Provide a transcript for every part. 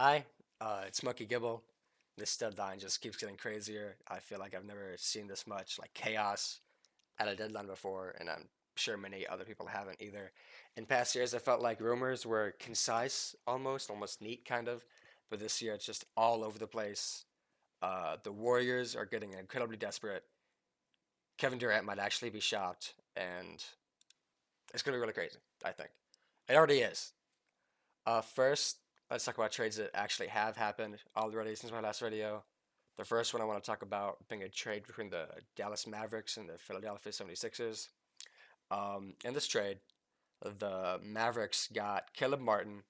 Hi, it's Monkey Gibble. This deadline just keeps getting crazier. I feel like I've never seen this much like chaos at a deadline before, and I'm sure many other people haven't either. In past years, I felt like rumors were concise, almost neat, kind of, but this year it's just all over the place. The Warriors are getting incredibly desperate. Kevin Durant might actually be shopped, and it's gonna be really crazy. I think it already is. First, let's talk about trades that actually have happened already since my last video. The first one I want to talk about being a trade between the Dallas Mavericks and the Philadelphia 76ers. In this trade, the Mavericks got Caleb Martin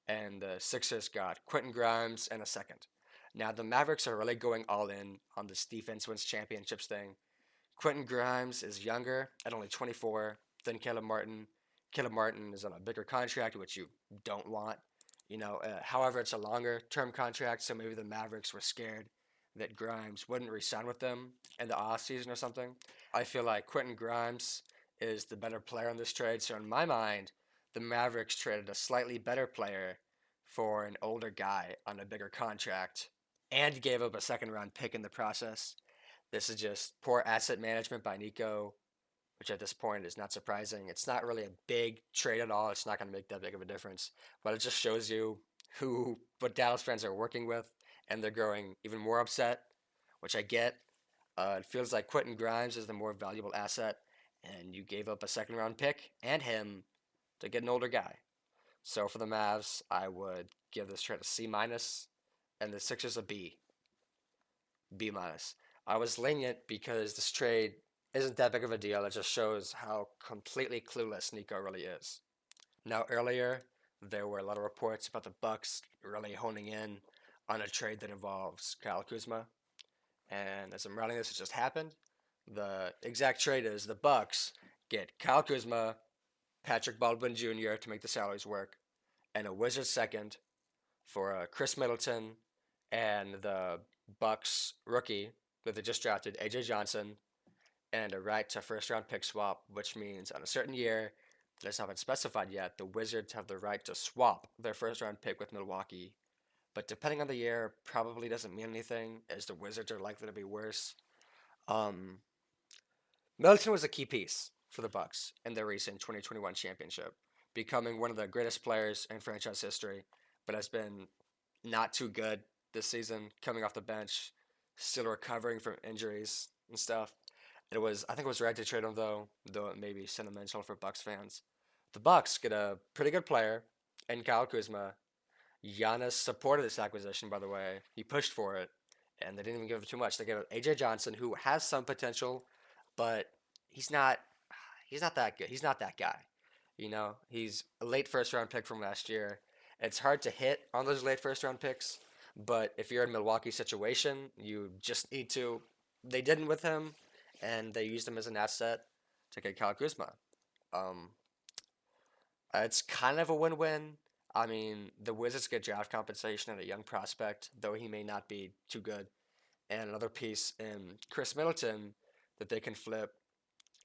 and the Sixers got Quentin Grimes and a second. Now, the Mavericks are really going all in on this defense wins championships thing. Quentin Grimes is younger at only 24 than Caleb Martin. Caleb Martin is on a bigger contract, which you don't want. However, it's a longer term contract, so maybe the Mavericks were scared that Grimes wouldn't re-sign with them in the off season or something. I feel like Quentin Grimes is the better player in this trade, so in my mind, the Mavericks traded a slightly better player for an older guy on a bigger contract and gave up a second round pick in the process. This is just poor asset management by Nico, which at this point is not surprising. It's not really a big trade at all. It's not going to make that big of a difference, but it just shows you what Dallas fans are working with, and they're growing even more upset, which I get. It feels like Quentin Grimes is the more valuable asset, and you gave up a second round pick and him to get an older guy. So for the Mavs, I would give this trade a C minus, and the Sixers a B. B minus. I was lenient because this trade isn't that big of a deal. It just shows how completely clueless Nico really is. Now earlier, there were a lot of reports about the Bucks really honing in on a trade that involves Kyle Kuzma, and as I'm writing this, it just happened. The exact trade is the Bucks get Kyle Kuzma, Patrick Baldwin Jr. to make the salaries work, and a Wizards second for Chris Middleton and the Bucks rookie that they just drafted, AJ Johnson, and a right to first round pick swap, which means on a certain year that has not been specified yet, the Wizards have the right to swap their first round pick with Milwaukee. But depending on the year, probably doesn't mean anything, as the Wizards are likely to be worse. Um, Middleton was a key piece for the Bucks in their recent 2021 championship, becoming one of the greatest players in franchise history, but has been not too good this season, coming off the bench, still recovering from injuries and stuff. I think it was right to trade him though it may be sentimental for Bucks fans. The Bucks get a pretty good player in Kyle Kuzma. Giannis supported this acquisition, by the way. He pushed for it, and they didn't even give him too much. They gave it AJ Johnson, who has some potential, but he's not he's not that good. He's not that guy. He's a late first round pick from last year. It's hard to hit on those late first round picks, but if you're in Milwaukee's situation, you just need to. They didn't with him, and they used him as an asset to get Kyle Kuzma. Um, it's kind of a win-win. I mean, the Wizards get draft compensation and a young prospect, though he may not be too good, and another piece in Chris Middleton that they can flip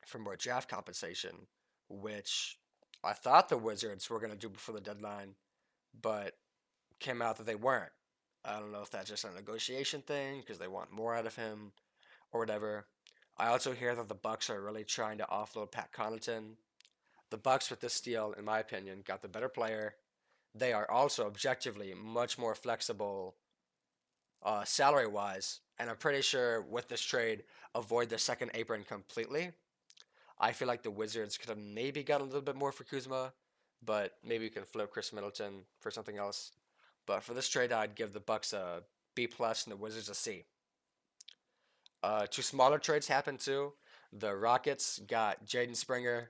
for more draft compensation, which I thought the Wizards were going to do before the deadline, but came out that they weren't. I don't know if that's just a negotiation thing because they want more out of him or whatever. I also hear that the Bucks are really trying to offload Pat Connaughton. The Bucks with this deal, in my opinion, got the better player. They are also objectively much more flexible salary wise, and I'm pretty sure with this trade avoid the second apron completely. I feel like the Wizards could have maybe got a little bit more for Kuzma, but maybe you can flip Chris Middleton for something else. But for this trade, I'd give the Bucks a B plus and the Wizards a C. Two smaller trades happened too. The Rockets got Jaden Springer,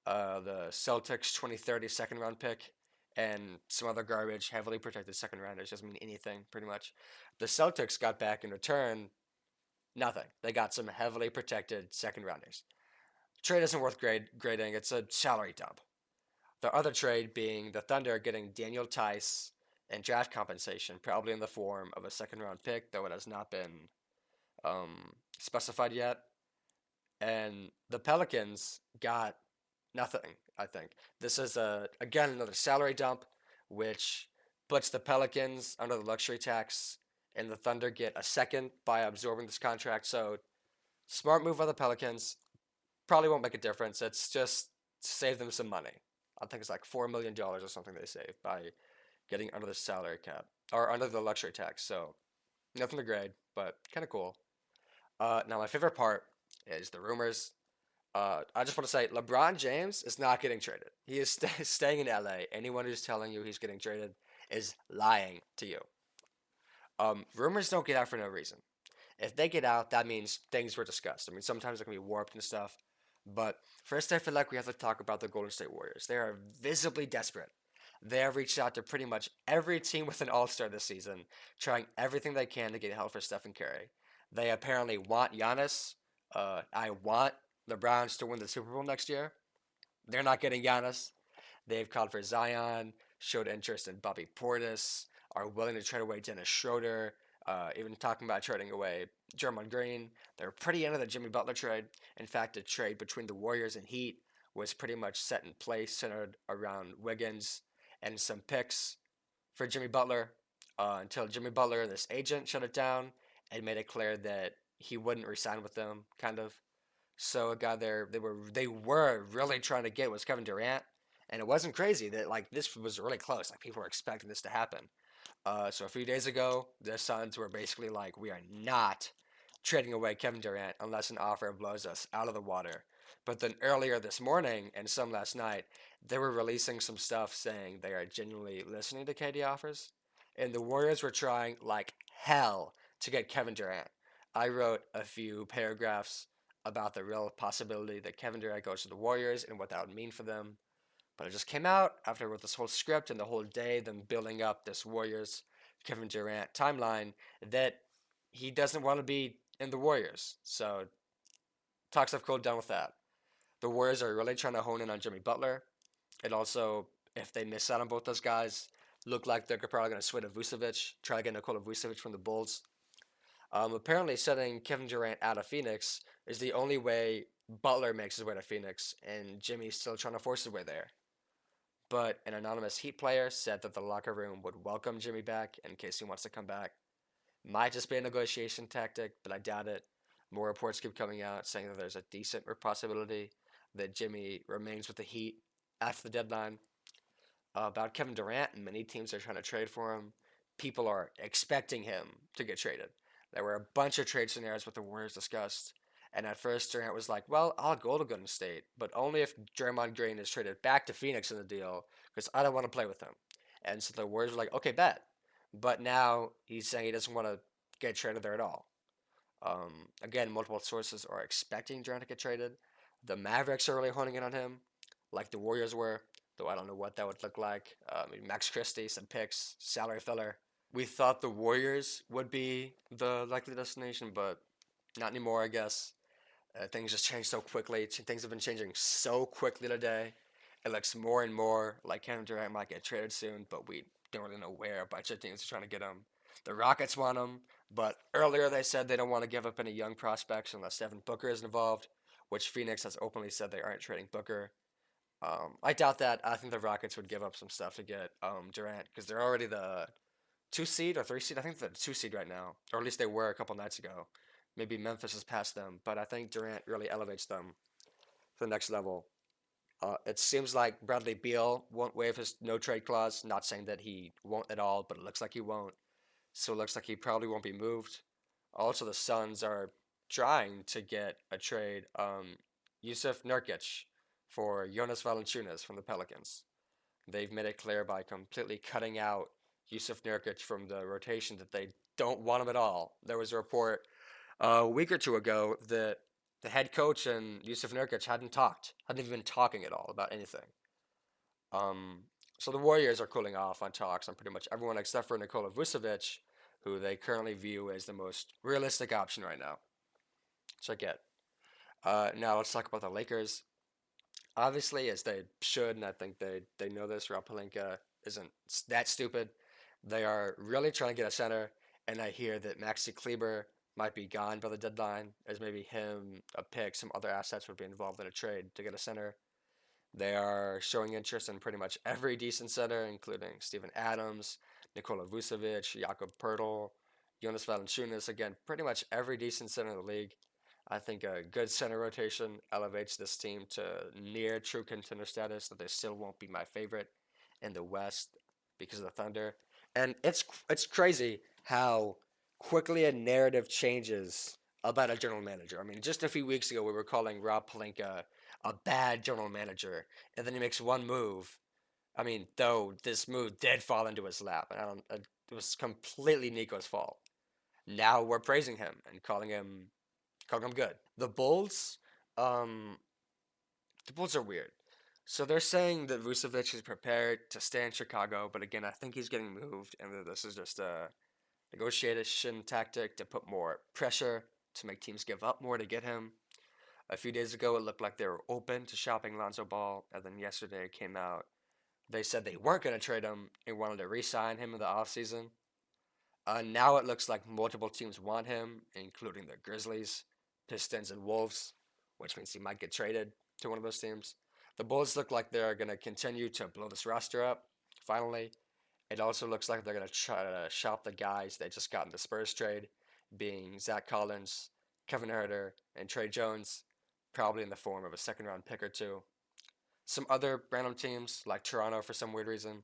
the Celtics 2030 second round pick, and some other garbage, heavily protected second rounders. Doesn't mean anything, pretty much. The Celtics got back in return nothing. They got some heavily protected second rounders. Trade isn't worth grading, it's a salary dump. The other trade being the Thunder getting Daniel Tice and draft compensation, probably in the form of a second round pick, though it has not been specified yet. And the Pelicans got nothing, I think. This is again another salary dump, which puts the Pelicans under the luxury tax, and the Thunder get a second by absorbing this contract. So smart move by the Pelicans. Probably won't make a difference. It's just save them some money. I think it's like $4 million or something they save by getting under the salary cap or under the luxury tax. So nothing to grade, but kind of cool. Now my favorite part is the rumors. I just want to say LeBron James is not getting traded. He is staying in LA. Anyone who's telling you he's getting traded is lying to you. Rumors don't get out for no reason. If they get out, that means things were discussed. I mean, sometimes it can be warped and stuff. But first, I feel like we have to talk about the Golden State Warriors. They are visibly desperate. They have reached out to pretty much every team with an All Star this season, trying everything they can to get help for Stephen Curry. They apparently want Giannis. I want the Browns to win the Super Bowl next year. They're not getting Giannis. They've called for Zion, showed interest in Bobby Portis, are willing to trade away Dennis Schroeder, even talking about trading away Draymond Green. They're pretty into the Jimmy Butler trade. In fact, a trade between the Warriors and Heat was pretty much set in place, centered around Wiggins and some picks for Jimmy Butler, until Jimmy Butler, this agent, shut it down and made it clear that he wouldn't resign with them, kind of. So a guy there they were really trying to get was Kevin Durant, and it wasn't crazy that like this was really close. Like people were expecting this to happen. So a few days ago, the Suns were basically like, we are not trading away Kevin Durant unless an offer blows us out of the water. But then earlier this morning and some last night, they were releasing some stuff saying they are genuinely listening to KD offers, and the Warriors were trying like hell to get Kevin Durant. I wrote a few paragraphs about the real possibility that Kevin Durant goes to the Warriors and what that would mean for them. But it just came out after I wrote this whole script and the whole day, them building up this Warriors Kevin Durant timeline, that he doesn't want to be in the Warriors. So talks have cooled down with that. The Warriors are really trying to hone in on Jimmy Butler. And also, if they miss out on both those guys, look like they're probably going to swing to Vucevic, try to get Nikola Vucevic from the Bulls. Apparently, setting Kevin Durant out of Phoenix is the only way Butler makes his way to Phoenix, and Jimmy's still trying to force his way there. But an anonymous Heat player said that the locker room would welcome Jimmy back in case he wants to come back. Might just be a negotiation tactic, but I doubt it. More reports keep coming out saying that there's a decent possibility that Jimmy remains with the Heat after the deadline. About Kevin Durant, many teams are trying to trade for him. People are expecting him to get traded. There were a bunch of trade scenarios with the Warriors discussed. And at first, Durant was like, well, I'll go to Golden State, but only if Draymond Green is traded back to Phoenix in the deal, because I don't want to play with him. And so the Warriors were like, okay, bet. But now he's saying he doesn't want to get traded there at all. Again, multiple sources are expecting Durant to get traded. The Mavericks are really honing in on him, like the Warriors were, though I don't know what that would look like. Max Christie, some picks, salary filler. We thought the Warriors would be the likely destination, but not anymore, I guess. Things just change so quickly. Things have been changing so quickly today. It looks more and more like Kevin Durant might get traded soon, but we don't really know where. A bunch of teams are trying to get him. The Rockets want him, but earlier they said they don't want to give up any young prospects unless Devin Booker is involved, which Phoenix has openly said they aren't trading Booker. I doubt that. I think the Rockets would give up some stuff to get Durant because they're already the 2 seed or 3 seed. I think they're the 2 seed right now, or at least they were a couple nights ago. Maybe Memphis has passed them, but I think Durant really elevates them to the next level. It seems like Bradley Beal won't waive his no trade clause. Not saying that he won't at all, but it looks like he won't. So it looks like he probably won't be moved. Also, the Suns are trying to get a trade Yusuf Nurkic for Jonas Valanciunas from the Pelicans. They've made it clear by completely cutting out Yusuf Nurkic from the rotation that they don't want him at all. There was a report a week or two ago that the head coach and Yusuf Nurkic hadn't even been talking at all about anything. Um, so the Warriors are cooling off on talks on pretty much everyone except for Nikola Vucevic, who they currently view as the most realistic option right now. So I get. Now let's talk about the Lakers. Obviously, as they should, and I think they know this, Rob Pelinka isn't that stupid. They are really trying to get a center, and I hear that Maxi Kleber might be gone by the deadline, as maybe him, a pick, some other assets would be involved in a trade to get a center. They are showing interest in pretty much every decent center, including Steven Adams, Nikola Vucevic, Jakob Pertl, Jonas Valanciunas. Again, pretty much every decent center in the league. I think a good center rotation elevates this team to near true contender status, but they still won't be my favorite in the West because of the Thunder. And it's crazy how quickly a narrative changes about a general manager. I mean, just a few weeks ago we were calling Rob Pelinka a bad general manager, and then he makes one move. I mean, though this move did fall into his lap, and I don't, it was completely Nico's fault. Now we're praising him and calling him good. Um, the Bulls are weird. So they're saying that Vucevic is prepared to stay in Chicago, but again, I think he's getting moved, and that this is just a negotiation tactic to put more pressure to make teams give up more to get him. A few days ago, it looked like they were open to shopping Lonzo Ball, and then yesterday it came out they said they weren't going to trade him and wanted to re-sign him in the offseason. Now it looks like multiple teams want him, including the Grizzlies, Pistons, and Wolves, which means he might get traded to one of those teams. The Bulls look like they're going to continue to blow this roster up, finally. It also looks like they're going to try to shop the guys they just got in the Spurs trade, being Zach Collins, Kevin Herter, and Trey Jones, probably in the form of a second round pick or two. Some other random teams, like Toronto for some weird reason,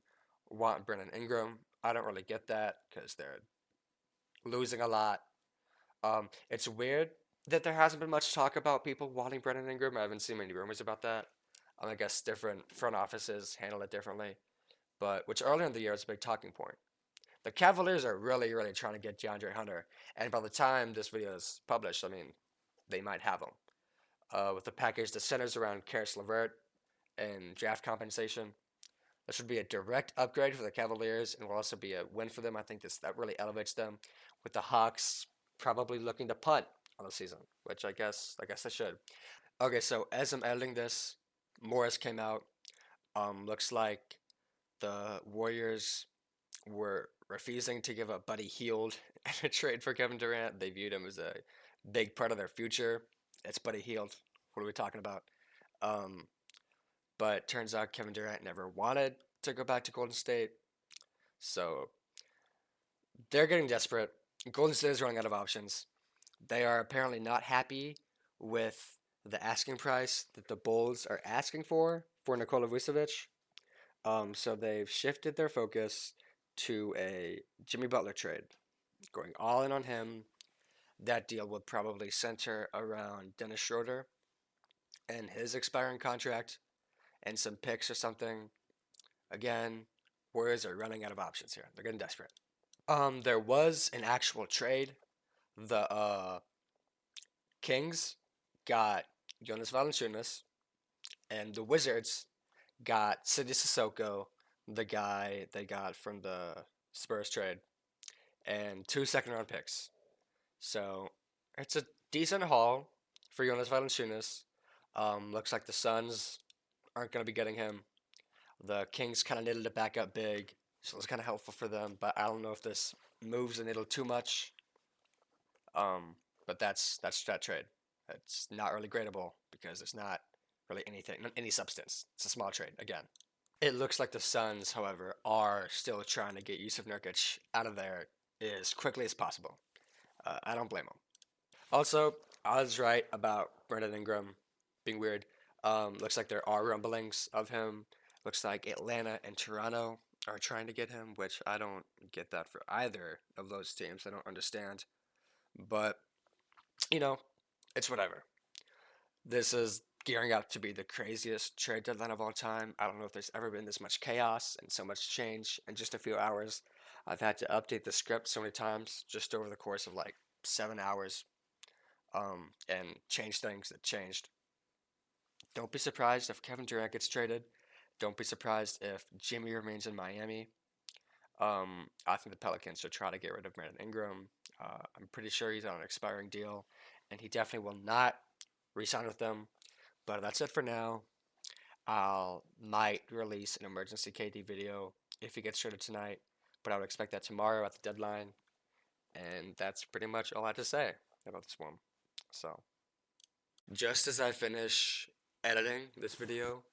want Brennan Ingram. I don't really get that because they're losing a lot. It's weird that there hasn't been much talk about people wanting Brennan Ingram. I haven't seen many rumors about that. I guess different front offices handle it differently, but which earlier in the year was a big talking point. The Cavaliers are really, really trying to get DeAndre Hunter, and by the time this video is published, I mean, they might have him. With the package that centers around Karis LeVert and draft compensation, this would be a direct upgrade for the Cavaliers and will also be a win for them. I think that really elevates them. With the Hawks probably looking to punt on the season, which I guess they should. Okay, so as I'm editing this, Morris came out. Looks like the Warriors were refusing to give up Buddy Hield in a trade for Kevin Durant. They viewed him as a big part of their future. It's Buddy Hield. What are we talking about? Um, but turns out Kevin Durant never wanted to go back to Golden State. So they're getting desperate. Golden State is running out of options. They are apparently not happy with the asking price that the Bulls are asking for Nikola Vucevic. So they've shifted their focus to a Jimmy Butler trade, going all in on him. That deal would probably center around Dennis Schroeder and his expiring contract and some picks or something. Again, Warriors are running out of options here. They're getting desperate. There was an actual trade. The Kings got Jonas Valanciunas, and the Wizards got Sidney Sissoko, the guy they got from the Spurs trade, and two second round picks. So it's a decent haul for Jonas Valanciunas. Looks like the Suns aren't going to be getting him. The Kings kind of needed a backup big, so it's kind of helpful for them. But I don't know if this moves the needle too much. Um, but that's that trade. It's not really gradable because there's not really anything, any substance. It's a small trade again. It looks like the Suns, however, are still trying to get Yusuf Nurkic out of there as quickly as possible. I don't blame them. Also, I was right about Brandon Ingram being weird. Looks like there are rumblings of him. Looks like Atlanta and Toronto are trying to get him, which I don't get that for either of those teams. I don't understand. But, you know, it's whatever. This is gearing up to be the craziest trade deadline of all time. I don't know if there's ever been this much chaos and so much change in just a few hours. I've had to update the script so many times just over the course of like 7 hours, and change things that changed. Don't be surprised if Kevin Durant gets traded. Don't be surprised if Jimmy remains in Miami. I think the Pelicans should try to get rid of Brandon Ingram. I'm pretty sure he's on an expiring deal, and he definitely will not re-sign with them. But that's it for now. I'll might release an emergency KD video if he gets traded tonight, but I would expect that tomorrow at the deadline. And that's pretty much all I have to say about this one. So, just as I finish editing this video,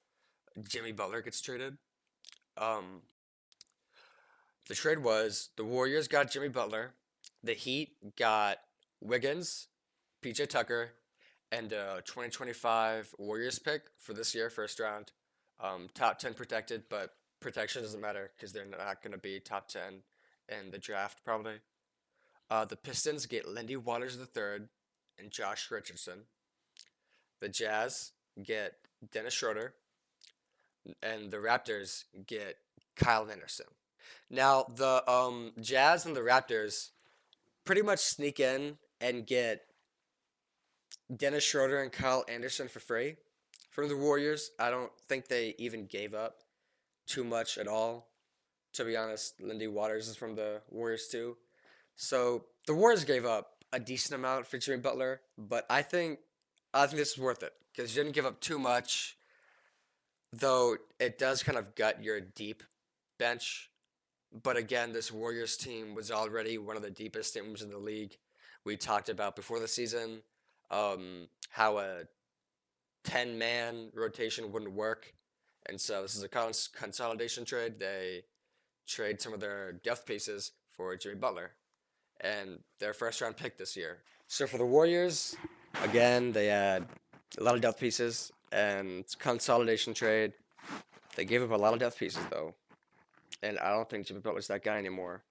Jimmy Butler gets traded. Um, The trade was the Warriors got Jimmy Butler, the Heat got Wiggins, PJ Tucker, and a 2025 Warriors pick for this year, first round. Top 10 protected, but protection doesn't matter because they're not going to be top 10 in the draft, probably. The Pistons get Lindy Waters III and Josh Richardson. The Jazz get Dennis Schroeder, and the Raptors get Kyle Anderson. Now, the Jazz and the Raptors pretty much sneak in and get Dennis Schroeder and Kyle Anderson for free from the Warriors. I don't think they even gave up too much at all. To be honest, Lindy Waters is from the Warriors too. So the Warriors gave up a decent amount for Jimmy Butler, but I think this is worth it because you didn't give up too much, though it does kind of gut your deep bench. But again, this Warriors team was already one of the deepest teams in the league. We talked about before the season how a 10-man rotation wouldn't work. And so this is a consolidation trade. They trade some of their depth pieces for Jimmy Butler and their first round pick this year. So for the Warriors, again, they had a lot of depth pieces and it's a consolidation trade. They gave up a lot of depth pieces though. And I don't think Jimmy Butler's that guy anymore.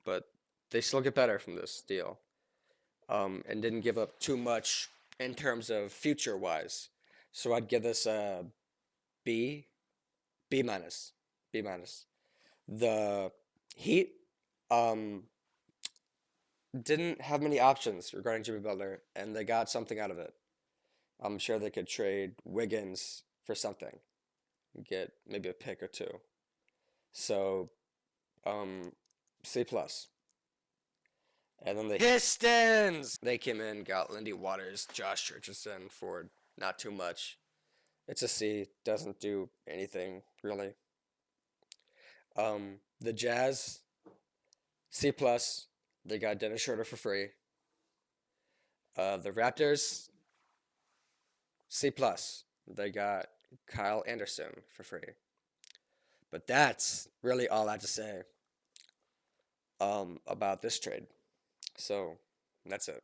But they still get better from this deal. And didn't give up too much in terms of future wise. So I'd give this a B, B minus, B minus. The Heat didn't have many options regarding Jimmy Butler, and they got something out of it. I'm sure they could trade Wiggins for something, get maybe a pick or two. So, um, C plus. And then the Pistons, they came in, got Lindy Waters, Josh Richardson for not too much. It's a C, doesn't do anything really. The Jazz, C plus, they got Dennis Schroeder for free. The Raptors, C plus, they got Kyle Anderson for free. But that's really all I have to say about this trade. So that's it.